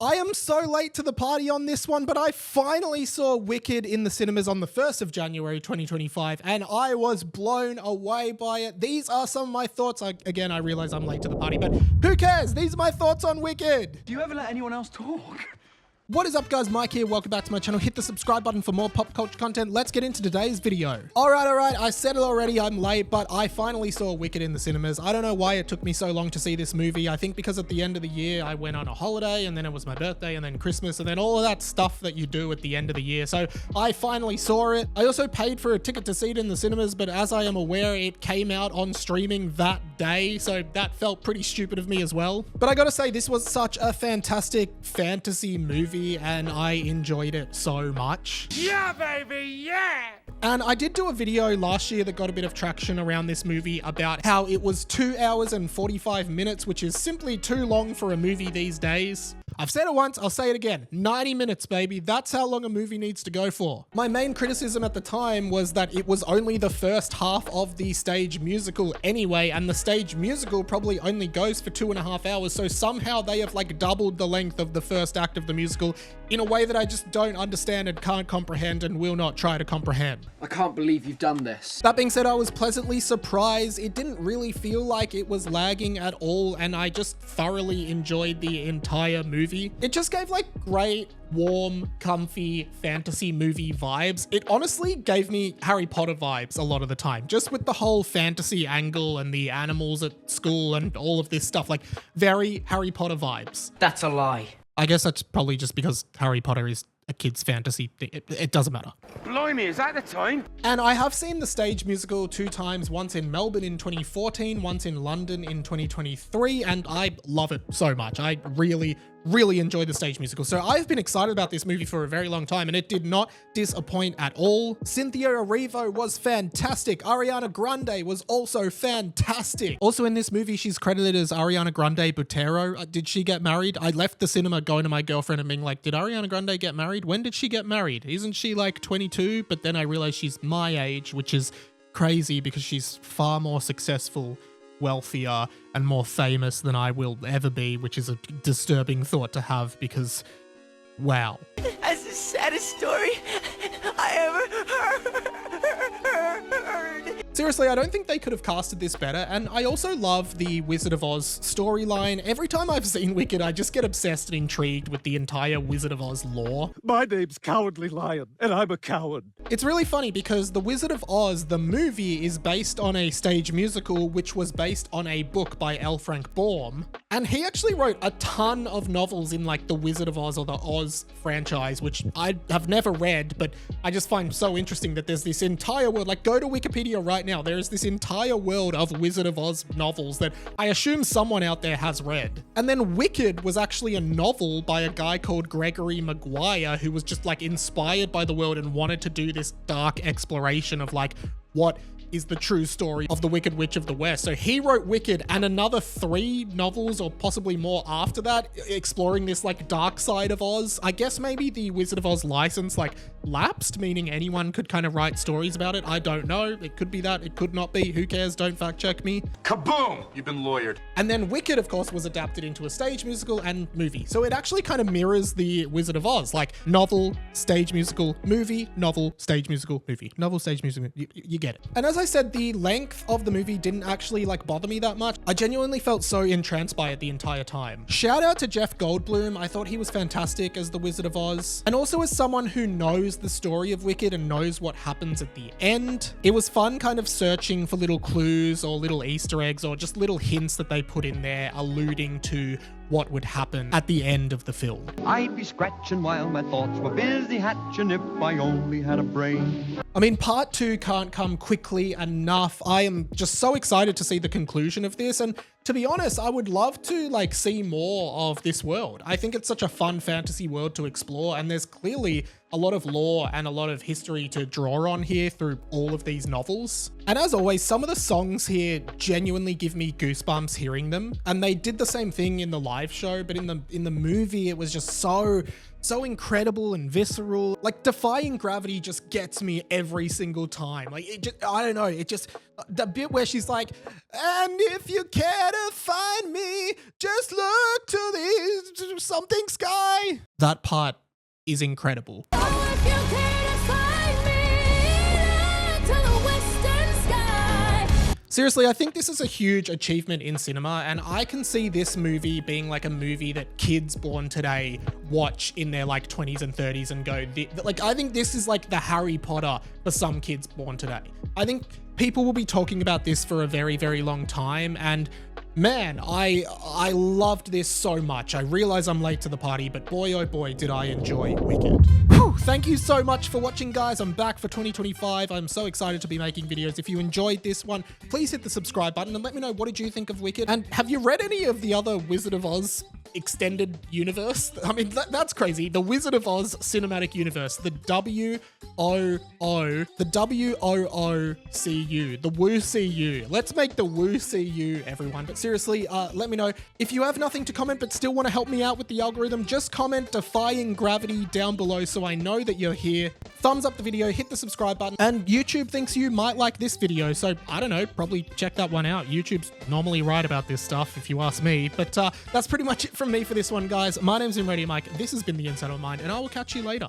I am so late to the party on this one, but I finally saw Wicked in the cinemas on the 1st of January 2025, and I was blown away by it. These are some of my thoughts. Again, I realize I'm late to the party, but who cares? These are my thoughts on Wicked. Do you ever let anyone else talk? What is up, guys? Mike here. Welcome back to my channel. Hit the subscribe button for more pop culture content. Let's get into today's video. All right. I said it already. I'm late, but I finally saw Wicked in the cinemas. I don't know why it took me so long to see this movie. I think because at the end of the year, I went on a holiday, and then it was my birthday, and then Christmas, and then all of that stuff that you do at the end of the year. So I finally saw it. I also paid for a ticket to see it in the cinemas, but as I am aware, it came out on streaming that day, so that felt pretty stupid of me as well. But I gotta say, this was such a fantastic fantasy movie, and I enjoyed it so much. Yeah, baby, yeah! And I did do a video last year that got a bit of traction around this movie about how it was 2 hours and 45 minutes, which is simply too long for a movie these days. I've said it once, I'll say it again. 90 minutes, baby. That's how long a movie needs to go for. My main criticism at the time was that it was only the first half of the stage musical anyway, and the stage musical probably only goes for 2.5 hours, so somehow they have like doubled the length of the first act of the musical in a way that I just don't understand and can't comprehend and will not try to comprehend. I can't believe you've done this. That being said, I was pleasantly surprised. It didn't really feel like it was lagging at all, and I just thoroughly enjoyed the entire movie. It just gave like great, warm, comfy fantasy movie vibes. It honestly gave me Harry Potter vibes a lot of the time, just with the whole fantasy angle and the animals at school and all of this stuff, like very Harry Potter vibes. That's a lie. I guess that's probably just because Harry Potter is a kid's fantasy thing. It doesn't matter. Blimey, is that the time? And I have seen the stage musical 2 times, once in Melbourne in 2014, once in London in 2023, and I love it so much. I really enjoy the stage musical. So I've been excited about this movie for a very long time, and it did not disappoint at all. Cynthia Erivo was fantastic. Ariana Grande was also fantastic. Also in this movie, she's credited as Ariana Grande Butero. Did she get married? I left the cinema going to my girlfriend and being like, did Ariana Grande get married? When did she get married? Isn't she like 22? But then I realized she's my age, which is crazy because she's far more successful, wealthier, and more famous than I will ever be, which is a disturbing thought to have because, wow. That's the saddest story I ever heard. Seriously, I don't think they could have casted this better, and I also love the Wizard of Oz storyline. Every time I've seen Wicked, I just get obsessed and intrigued with the entire Wizard of Oz lore. My name's Cowardly Lion, and I'm a coward. It's really funny because The Wizard of Oz, the movie, is based on a stage musical, which was based on a book by L. Frank Baum. And he actually wrote a ton of novels in like The Wizard of Oz or the Oz franchise, which I have never read, but I just find so interesting that there's this entire world. Like, go to Wikipedia right now. There is this entire world of Wizard of Oz novels that I assume someone out there has read. And then Wicked was actually a novel by a guy called Gregory Maguire, who was just like inspired by the world and wanted to do this dark exploration of like what is the true story of the Wicked Witch of the West. So he wrote Wicked and another 3 novels or possibly more after that, exploring this like dark side of Oz. I guess maybe the Wizard of Oz license like lapsed, meaning anyone could kind of write stories about it. I don't know. It could be that, it could not be. Who cares? Don't fact check me. Kaboom! You've been lawyered. And then Wicked, of course, was adapted into a stage musical and movie. So it actually kind of mirrors the Wizard of Oz, like novel, stage musical, movie, novel, stage musical, movie, novel, stage musical. You get it. And as I said, the length of the movie didn't actually like bother me that much. I genuinely felt so entranced by it the entire time. Shout out to Jeff Goldblum. I thought he was fantastic as the Wizard of Oz. And also as someone who knows the story of Wicked and knows what happens at the end. It was fun kind of searching for little clues or little Easter eggs or just little hints that they put in there alluding to what would happen at the end of the film. I'd be scratching while my thoughts were busy hatching if I only had a brain. I mean, part 2 can't come quickly enough. I am just so excited to see the conclusion of this, and to be honest, I would love to like see more of this world. I think it's such a fun fantasy world to explore, and there's clearly a lot of lore and a lot of history to draw on here through all of these novels. And as always, some of the songs here genuinely give me goosebumps hearing them. And they did the same thing in the live show, but in the movie, it was just so incredible and visceral. Like, Defying Gravity just gets me every single time. Like, it just, I don't know, it just, the bit where she's like, and if you care to find me, just look to the something sky. That part is incredible. Oh, if you care to find me, look to the western sky. Seriously, I think this is a huge achievement in cinema, and I can see this movie being like a movie that kids born today watch in their like 20s and 30s and go, like, I think this is like the Harry Potter for some kids born today. I think people will be talking about this for a very, very long time, and man, I loved this so much. I realize I'm late to the party, but boy, oh boy, did I enjoy Wicked. Whew, thank you so much for watching, guys. I'm back for 2025. I'm so excited to be making videos. If you enjoyed this one, please hit the subscribe button and let me know, what did you think of Wicked? And have you read any of the other Wizard of Oz extended universe? I mean, that's crazy. The Wizard of Oz cinematic universe, the WOOCU, the WOOCU. Let's make the WOOCU, everyone. But seriously, let me know. If you have nothing to comment but still want to help me out with the algorithm, just comment Defying Gravity down below so I know that you're here. Thumbs up the video, hit the subscribe button, and YouTube thinks you might like this video, so I don't know, probably check that one out. YouTube's normally right about this stuff, if you ask me, but that's pretty much it from me for this one, guys. My name's Radio Mike, this has been The Inside of Mind, and I will catch you later.